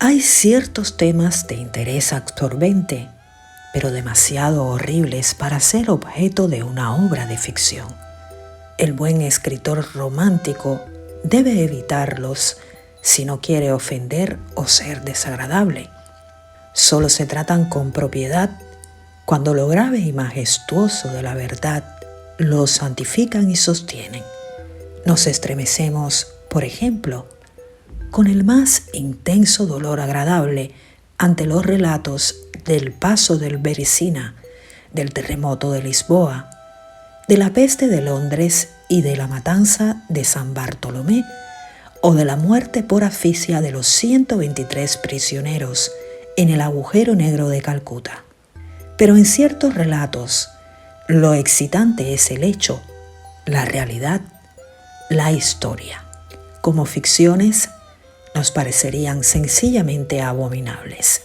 Hay ciertos temas de interés absorbente, pero demasiado horribles para ser objeto de una obra de ficción. El buen escritor romántico debe evitarlos si no quiere ofender o ser desagradable. Solo se tratan con propiedad cuando lo grave y majestuoso de la verdad lo santifican y sostienen. Nos estremecemos, por ejemplo, con el más intenso dolor agradable ante los relatos del paso del Beresina, del terremoto de Lisboa, de la peste de Londres y de la matanza de San Bartolomé, o de la muerte por asfixia de los 123 prisioneros en el agujero negro de Calcuta. Pero en ciertos relatos, lo excitante es el hecho, la realidad, la historia. Como ficciones, nos parecerían sencillamente abominables.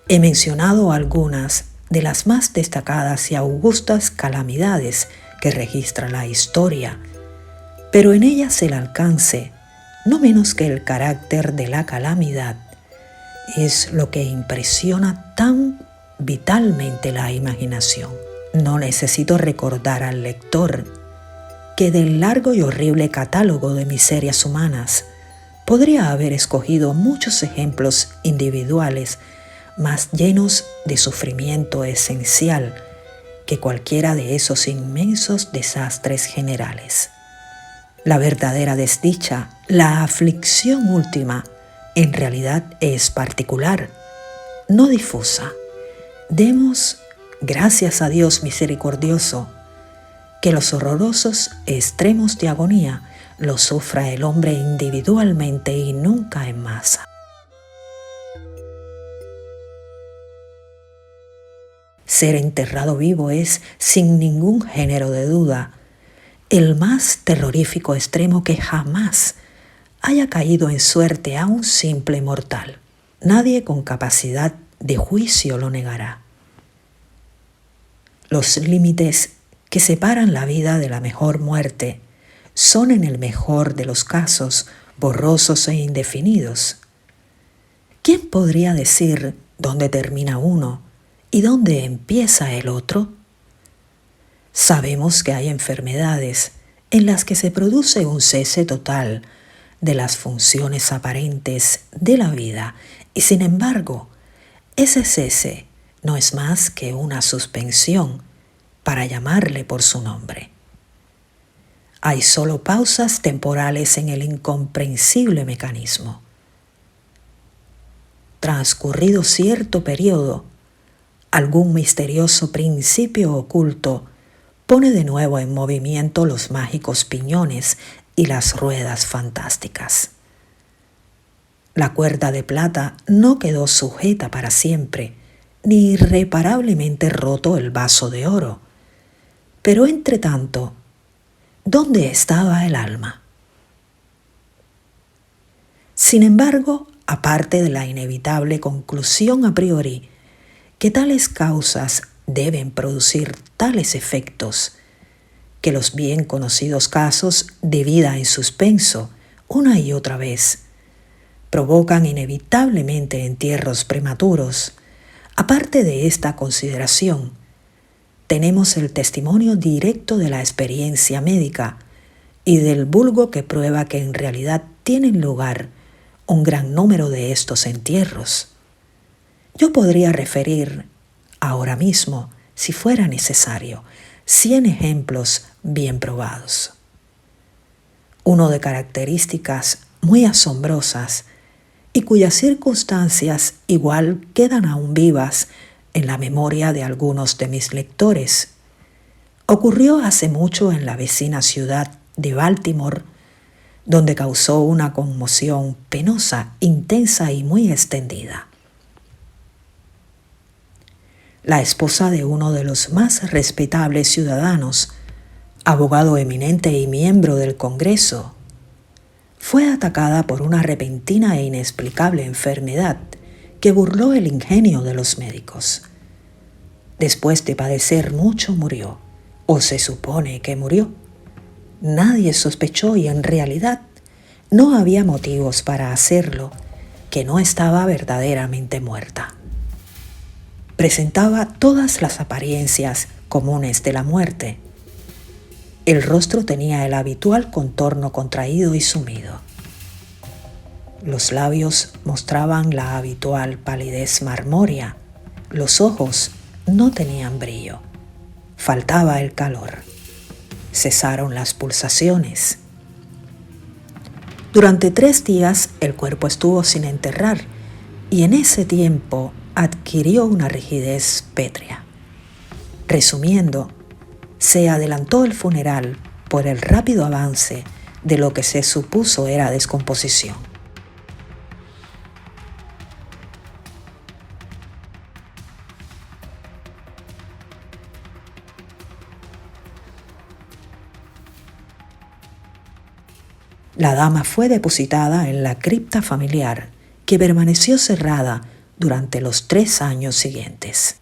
He mencionado algunas de las más destacadas y augustas calamidades que registra la historia, pero en ellas el alcance, no menos que el carácter de la calamidad, es lo que impresiona tan vitalmente la imaginación. No necesito recordar al lector que del largo y horrible catálogo de miserias humanas podría haber escogido muchos ejemplos individuales más llenos de sufrimiento esencial que cualquiera de esos inmensos desastres generales. La verdadera desdicha, la aflicción última, en realidad es particular, no difusa. Demos gracias a Dios misericordioso que los horrorosos extremos de agonía los sufra el hombre individualmente y nunca en masa. Ser enterrado vivo es, sin ningún género de duda, el más terrorífico extremo que jamás haya caído en suerte a un simple mortal. Nadie con capacidad de juicio lo negará. Los límites que separan la vida de la mejor muerte son en el mejor de los casos borrosos e indefinidos. ¿Quién podría decir dónde termina uno y dónde empieza el otro? Sabemos que hay enfermedades en las que se produce un cese total de las funciones aparentes de la vida y sin embargo, ese cese no es más que una suspensión para llamarle por su nombre. Hay solo pausas temporales en el incomprensible mecanismo. Transcurrido cierto periodo, algún misterioso principio oculto pone de nuevo en movimiento los mágicos piñones y las ruedas fantásticas. La cuerda de plata no quedó sujeta para siempre, ni irreparablemente roto el vaso de oro. Pero entre tanto, ¿dónde estaba el alma? Sin embargo, aparte de la inevitable conclusión a priori que tales causas deben producir tales efectos, que los bien conocidos casos de vida en suspenso, una y otra vez, provocan inevitablemente entierros prematuros, aparte de esta consideración, tenemos el testimonio directo de la experiencia médica y del vulgo que prueba que en realidad tienen lugar un gran número de estos entierros. Yo podría referir ahora mismo, si fuera necesario, 100 ejemplos bien probados. Uno de características muy asombrosas y cuyas circunstancias igual quedan aún vivas en la memoria de algunos de mis lectores. Ocurrió hace mucho en la vecina ciudad de Baltimore, donde causó una conmoción penosa, intensa y muy extendida. La esposa de uno de los más respetables ciudadanos, abogado eminente y miembro del Congreso, fue atacada por una repentina e inexplicable enfermedad que burló el ingenio de los médicos. Después de padecer mucho murió, o se supone que murió. Nadie sospechó y en realidad no había motivos para hacerlo, que no estaba verdaderamente muerta. Presentaba todas las apariencias comunes de la muerte. El rostro tenía el habitual contorno contraído y sumido. Los labios mostraban la habitual palidez marmórea. Los ojos no tenían brillo. Faltaba el calor. Cesaron las pulsaciones. Durante 3 días el cuerpo estuvo sin enterrar y en ese tiempo adquirió una rigidez pétrea. Resumiendo, se adelantó el funeral por el rápido avance de lo que se supuso era descomposición. La dama fue depositada en la cripta familiar, que permaneció cerrada durante los 3 años siguientes.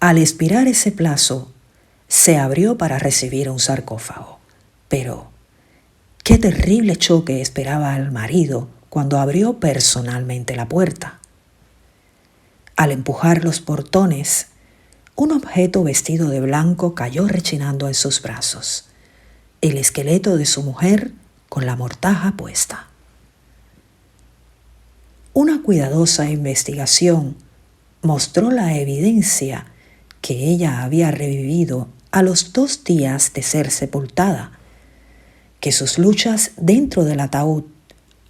Al expirar ese plazo, se abrió para recibir un sarcófago. Pero, qué terrible choque esperaba al marido cuando abrió personalmente la puerta. Al empujar los portones, un objeto vestido de blanco cayó rechinando en sus brazos. El esqueleto de su mujer con la mortaja puesta. Una cuidadosa investigación mostró la evidencia que ella había revivido a los 2 días de ser sepultada, que sus luchas dentro del ataúd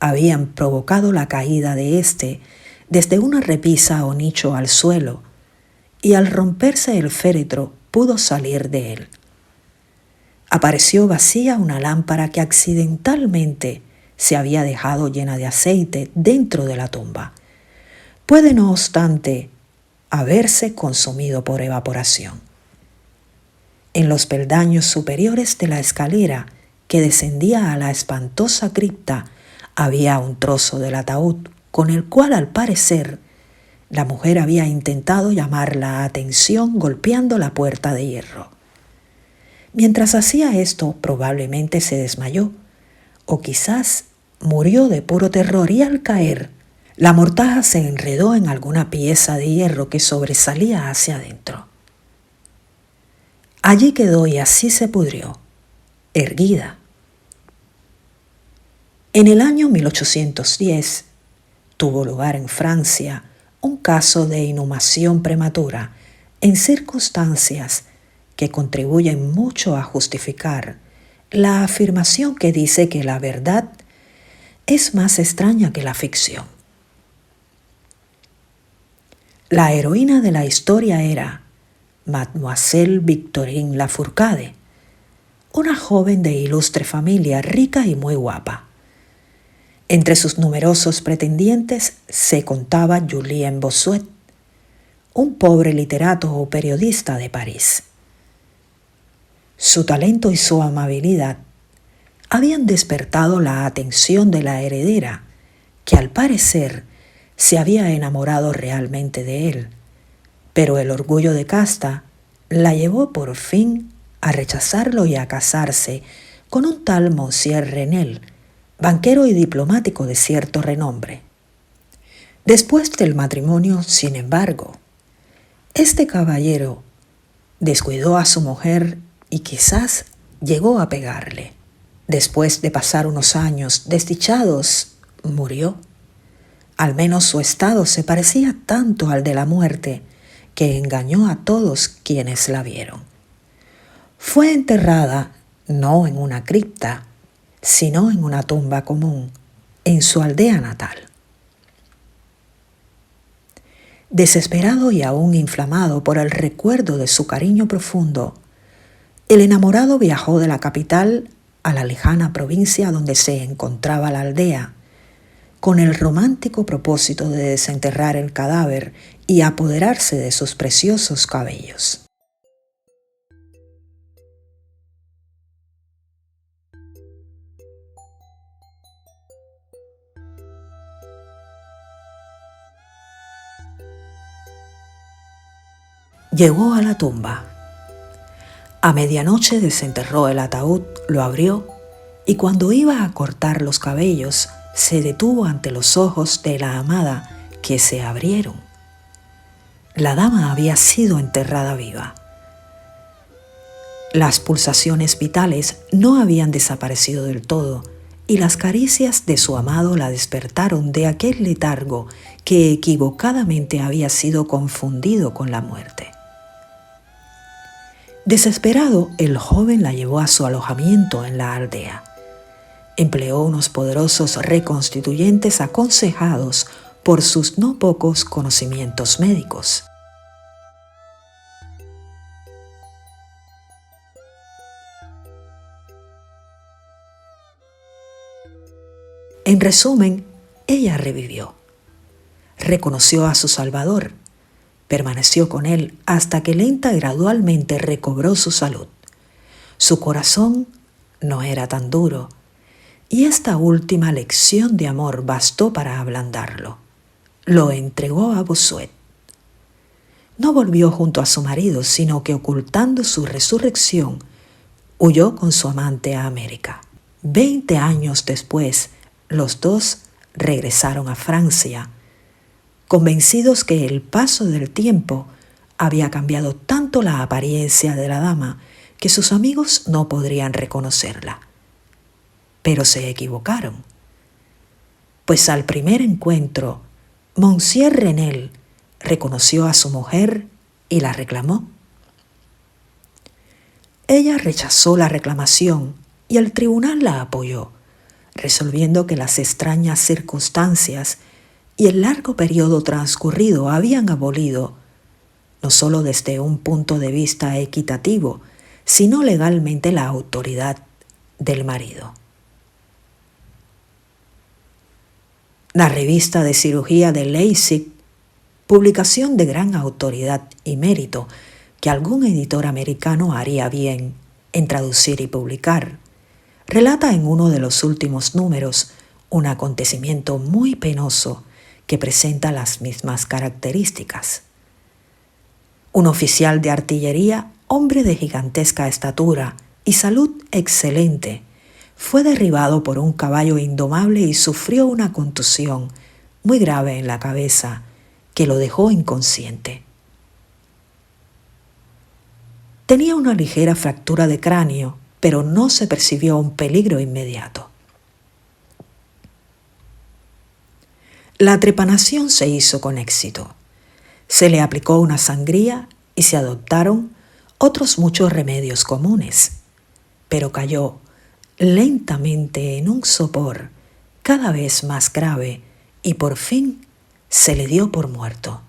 habían provocado la caída de éste desde una repisa o nicho al suelo, y al romperse el féretro pudo salir de él. Apareció vacía una lámpara que accidentalmente se había dejado llena de aceite dentro de la tumba. Puede, no obstante, haberse consumido por evaporación. En los peldaños superiores de la escalera que descendía a la espantosa cripta había un trozo del ataúd con el cual, al parecer, la mujer había intentado llamar la atención golpeando la puerta de hierro. Mientras hacía esto, probablemente se desmayó, o quizás murió de puro terror, y al caer, la mortaja se enredó en alguna pieza de hierro que sobresalía hacia adentro. Allí quedó y así se pudrió, erguida. En el año 1810 tuvo lugar en Francia un caso de inhumación prematura en circunstancias que contribuyen mucho a justificar la afirmación que dice que la verdad es más extraña que la ficción. La heroína de la historia era Mademoiselle Victorine Lafourcade, una joven de ilustre familia, rica y muy guapa. Entre sus numerosos pretendientes se contaba Julien Bossuet, un pobre literato o periodista de París. Su talento y su amabilidad habían despertado la atención de la heredera, que al parecer se había enamorado realmente de él, pero el orgullo de casta la llevó por fin a rechazarlo y a casarse con un tal Monsieur Renel, banquero y diplomático de cierto renombre. Después del matrimonio, sin embargo, este caballero descuidó a su mujer y quizás llegó a pegarle. Después de pasar unos años desdichados, murió. Al menos su estado se parecía tanto al de la muerte que engañó a todos quienes la vieron. Fue enterrada no en una cripta, sino en una tumba común, en su aldea natal. Desesperado y aún inflamado por el recuerdo de su cariño profundo, el enamorado viajó de la capital a la lejana provincia donde se encontraba la aldea, con el romántico propósito de desenterrar el cadáver y apoderarse de sus preciosos cabellos. Llegó a la tumba. A medianoche desenterró el ataúd, lo abrió y cuando iba a cortar los cabellos, se detuvo ante los ojos de la amada, que se abrieron. La dama había sido enterrada viva. Las pulsaciones vitales no habían desaparecido del todo, y las caricias de su amado la despertaron de aquel letargo que equivocadamente había sido confundido con la muerte. Desesperado, el joven la llevó a su alojamiento en la aldea. Empleó unos poderosos reconstituyentes aconsejados por sus no pocos conocimientos médicos. En resumen, ella revivió. Reconoció a su Salvador. Permaneció con él hasta que lenta y gradualmente recobró su salud. Su corazón no era tan duro, y esta última lección de amor bastó para ablandarlo. Lo entregó a Bossuet. No volvió junto a su marido, sino que ocultando su resurrección, huyó con su amante a América. 20 años después, los dos regresaron a Francia, convencidos que el paso del tiempo había cambiado tanto la apariencia de la dama que sus amigos no podrían reconocerla. Pero se equivocaron, pues al primer encuentro, Monsieur Renel reconoció a su mujer y la reclamó. Ella rechazó la reclamación y el tribunal la apoyó, resolviendo que las extrañas circunstancias y el largo periodo transcurrido habían abolido, no solo desde un punto de vista equitativo, sino legalmente la autoridad del marido. La revista de cirugía de Leipzig, publicación de gran autoridad y mérito que algún editor americano haría bien en traducir y publicar, relata en uno de los últimos números un acontecimiento muy penoso que presenta las mismas características. Un oficial de artillería, hombre de gigantesca estatura y salud excelente, fue derribado por un caballo indomable y sufrió una contusión muy grave en la cabeza que lo dejó inconsciente. Tenía una ligera fractura de cráneo, pero no se percibió un peligro inmediato. La trepanación se hizo con éxito. Se le aplicó una sangría y se adoptaron otros muchos remedios comunes, pero cayó lentamente en un sopor cada vez más grave y por fin se le dio por muerto.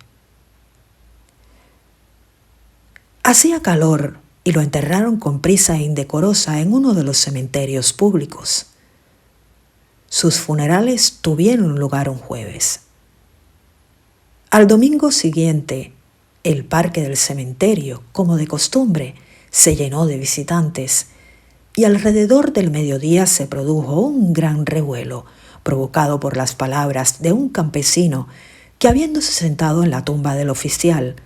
Hacía calor y lo enterraron con prisa e indecorosa en uno de los cementerios públicos. Sus funerales tuvieron lugar un jueves. Al domingo siguiente, el parque del cementerio, como de costumbre, se llenó de visitantes y alrededor del mediodía se produjo un gran revuelo provocado por las palabras de un campesino que, habiéndose sentado en la tumba del oficial,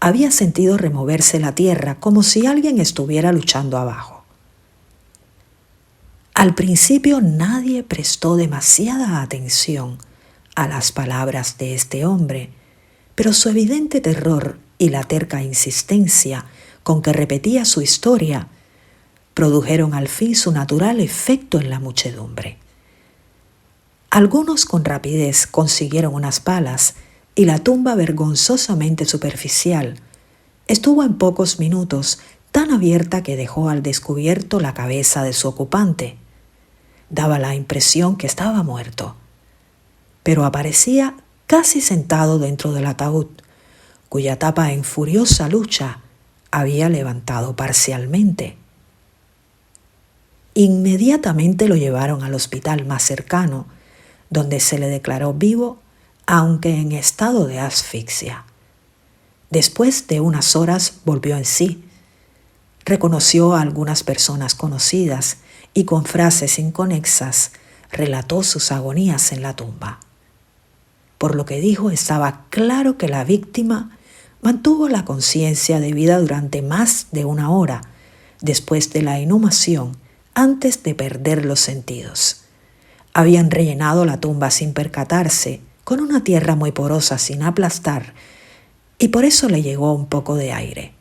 había sentido removerse la tierra como si alguien estuviera luchando abajo. Al principio nadie prestó demasiada atención a las palabras de este hombre, pero su evidente terror y la terca insistencia con que repetía su historia produjeron al fin su natural efecto en la muchedumbre. Algunos con rapidez consiguieron unas palas y la tumba vergonzosamente superficial estuvo en pocos minutos tan abierta que dejó al descubierto la cabeza de su ocupante. Daba la impresión que estaba muerto, pero aparecía casi sentado dentro del ataúd, cuya tapa en furiosa lucha había levantado parcialmente. Inmediatamente lo llevaron al hospital más cercano, donde se le declaró vivo, aunque en estado de asfixia. Después de unas horas volvió en sí. Reconoció a algunas personas conocidas y con frases inconexas relató sus agonías en la tumba. Por lo que dijo, estaba claro que la víctima mantuvo la conciencia de vida durante más de una hora después de la inhumación, antes de perder los sentidos. Habían rellenado la tumba sin percatarse, con una tierra muy porosa sin aplastar, y por eso le llegó un poco de aire.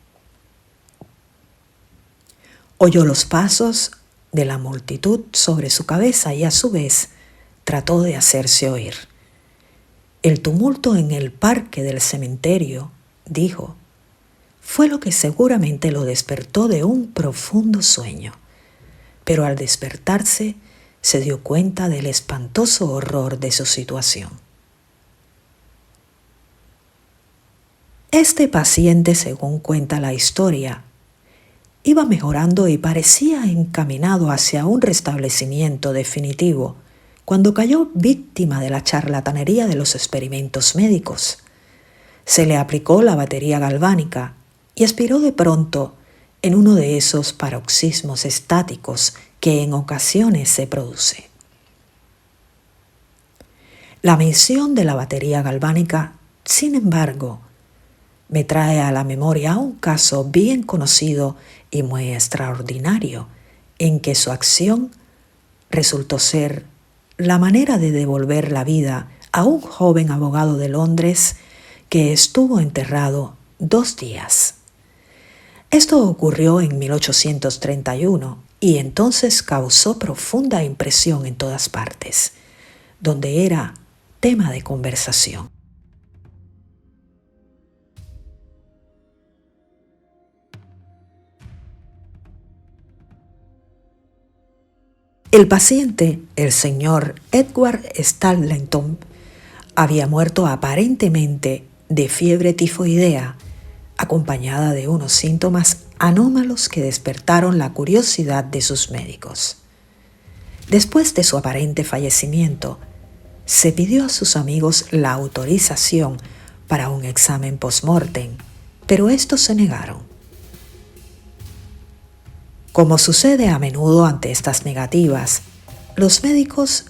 Oyó los pasos de la multitud sobre su cabeza y a su vez trató de hacerse oír. El tumulto en el parque del cementerio, dijo, fue lo que seguramente lo despertó de un profundo sueño, pero al despertarse se dio cuenta del espantoso horror de su situación. Este paciente, según cuenta la historia, iba mejorando y parecía encaminado hacia un restablecimiento definitivo cuando cayó víctima de la charlatanería de los experimentos médicos. Se le aplicó la batería galvánica y expiró de pronto en uno de esos paroxismos estáticos que en ocasiones se produce. La mención de la batería galvánica, sin embargo, me trae a la memoria un caso bien conocido y muy extraordinario, en que su acción resultó ser la manera de devolver la vida a un joven abogado de Londres que estuvo enterrado 2 días. Esto ocurrió en 1831 y entonces causó profunda impresión en todas partes, donde era tema de conversación. El paciente, el señor Edward Stapleton, había muerto aparentemente de fiebre tifoidea, acompañada de unos síntomas anómalos que despertaron la curiosidad de sus médicos. Después de su aparente fallecimiento, se pidió a sus amigos la autorización para un examen post-mortem, pero estos se negaron. Como sucede a menudo ante estas negativas, los médicos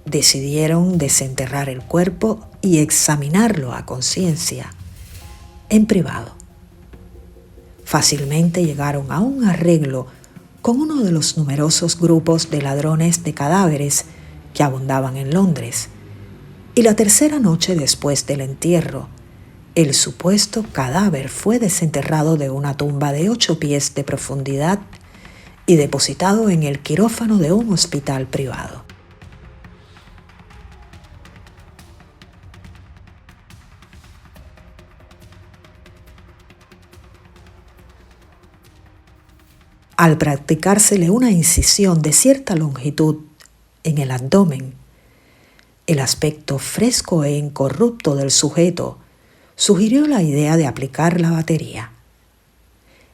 decidieron desenterrar el cuerpo y examinarlo a conciencia, en privado. Fácilmente llegaron a un arreglo con uno de los numerosos grupos de ladrones de cadáveres que abundaban en Londres, y la tercera noche después del entierro, el supuesto cadáver fue desenterrado de una tumba de 8 pies de profundidad y depositado en el quirófano de un hospital privado. Al practicársele una incisión de cierta longitud en el abdomen, el aspecto fresco e incorrupto del sujeto sugirió la idea de aplicar la batería.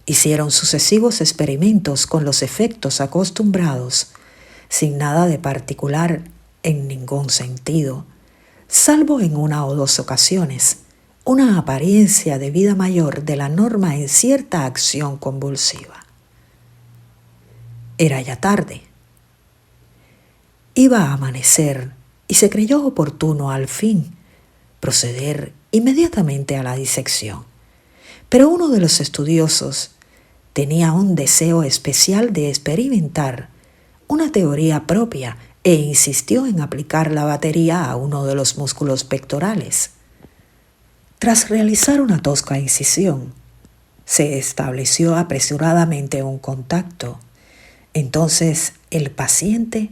Hicieron sucesivos experimentos con los efectos acostumbrados, sin nada de particular en ningún sentido, salvo en 1 o 2 ocasiones, una apariencia de vida mayor de la norma en cierta acción convulsiva. Era ya tarde. Iba a amanecer y se creyó oportuno al fin proceder inmediatamente a la disección. Pero uno de los estudiosos tenía un deseo especial de experimentar una teoría propia e insistió en aplicar la batería a uno de los músculos pectorales. Tras realizar una tosca incisión, se estableció apresuradamente un contacto. Entonces el paciente,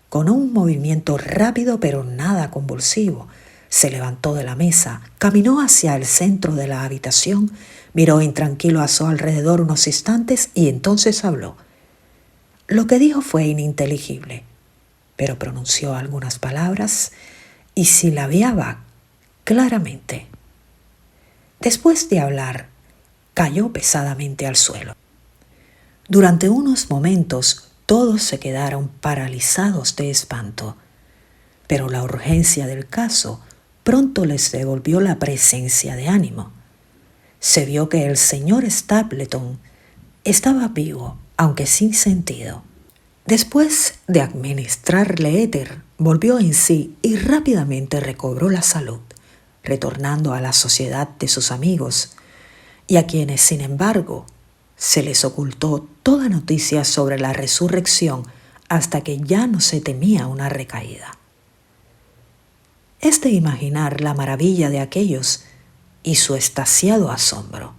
con un movimiento rápido pero nada convulsivo, se levantó de la mesa, caminó hacia el centro de la habitación, miró intranquilo a su alrededor unos instantes y entonces habló. Lo que dijo fue ininteligible, pero pronunció algunas palabras y silabeaba claramente. Después de hablar, cayó pesadamente al suelo. Durante unos momentos todos se quedaron paralizados de espanto, pero la urgencia del caso pronto les devolvió la presencia de ánimo. Se vio que el señor Stapleton estaba vivo, aunque sin sentido. Después de administrarle éter, volvió en sí y rápidamente recobró la salud, retornando a la sociedad de sus amigos, y a quienes, sin embargo, se les ocultó toda noticia sobre la resurrección hasta que ya no se temía una recaída. es de imaginar la maravilla de aquellos y su extasiado asombro.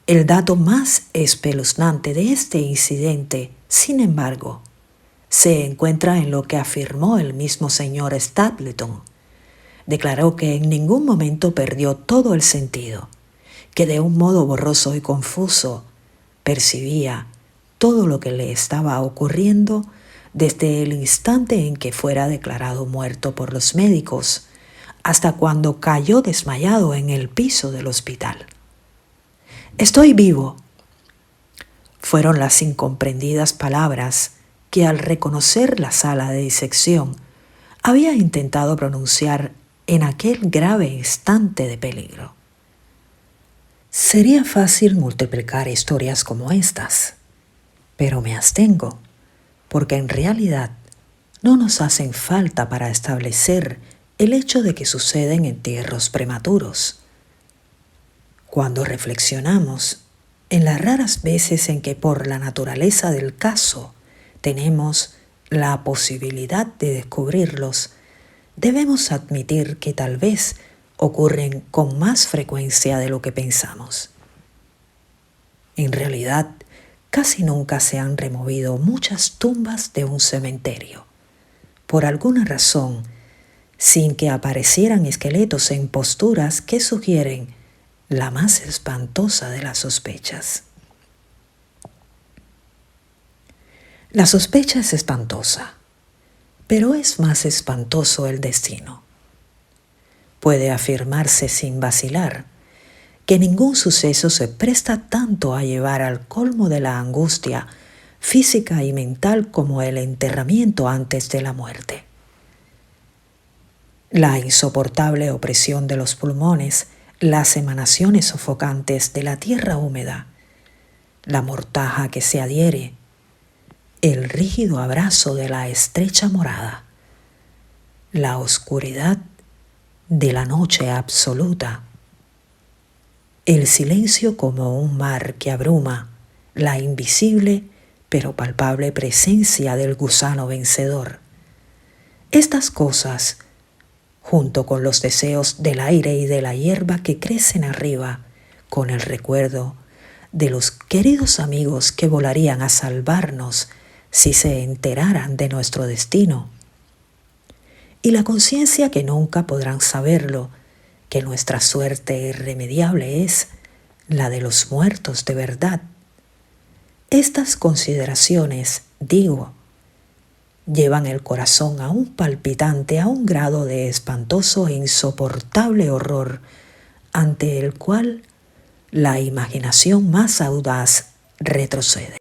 El dato más espeluznante de este incidente, sin embargo, se encuentra en lo que afirmó el mismo señor Stapleton. Declaró que en ningún momento perdió todo el sentido, que de un modo borroso y confuso percibía todo lo que le estaba ocurriendo desde el instante en que fuera declarado muerto por los médicos hasta cuando cayó desmayado en el piso del hospital. «Estoy vivo», fueron las incomprendidas palabras que al reconocer la sala de disección había intentado pronunciar en aquel grave instante de peligro. Sería fácil multiplicar historias como estas, pero me abstengo, porque en realidad no nos hacen falta para establecer el hecho de que suceden entierros prematuros. Cuando reflexionamos en las raras veces en que por la naturaleza del caso tenemos la posibilidad de descubrirlos, debemos admitir que tal vez ocurren con más frecuencia de lo que pensamos. En realidad, casi nunca se han removido muchas tumbas de un cementerio, por alguna razón, sin que aparecieran esqueletos en posturas que sugieren la más espantosa de las sospechas. La sospecha es espantosa, pero es más espantoso el destino. Puede afirmarse sin vacilar que ningún suceso se presta tanto a llevar al colmo de la angustia física y mental como el enterramiento antes de la muerte. La insoportable opresión de los pulmones, las emanaciones sofocantes de la tierra húmeda, la mortaja que se adhiere, el rígido abrazo de la estrecha morada, la oscuridad de la noche absoluta, el silencio como un mar que abruma, la invisible pero palpable presencia del gusano vencedor. Estas cosas, junto con los deseos del aire y de la hierba que crecen arriba, con el recuerdo de los queridos amigos que volarían a salvarnos si se enteraran de nuestro destino, y la conciencia que nunca podrán saberlo, que nuestra suerte irremediable es la de los muertos de verdad. Estas consideraciones, digo, llevan el corazón a un palpitante, a un grado de espantoso e insoportable horror, ante el cual la imaginación más audaz retrocede.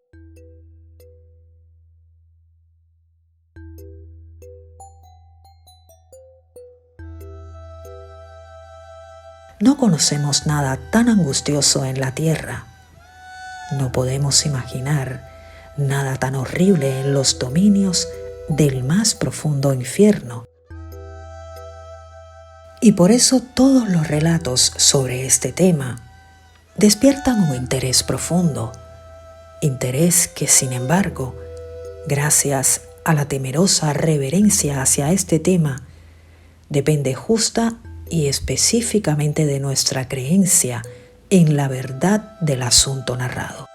No conocemos nada tan angustioso en la tierra. No podemos imaginar nada tan horrible en los dominios del más profundo infierno. Y por eso todos los relatos sobre este tema despiertan un interés profundo, interés que, sin embargo, gracias a la temerosa reverencia hacia este tema, depende justa y específicamente de nuestra creencia en la verdad del asunto narrado.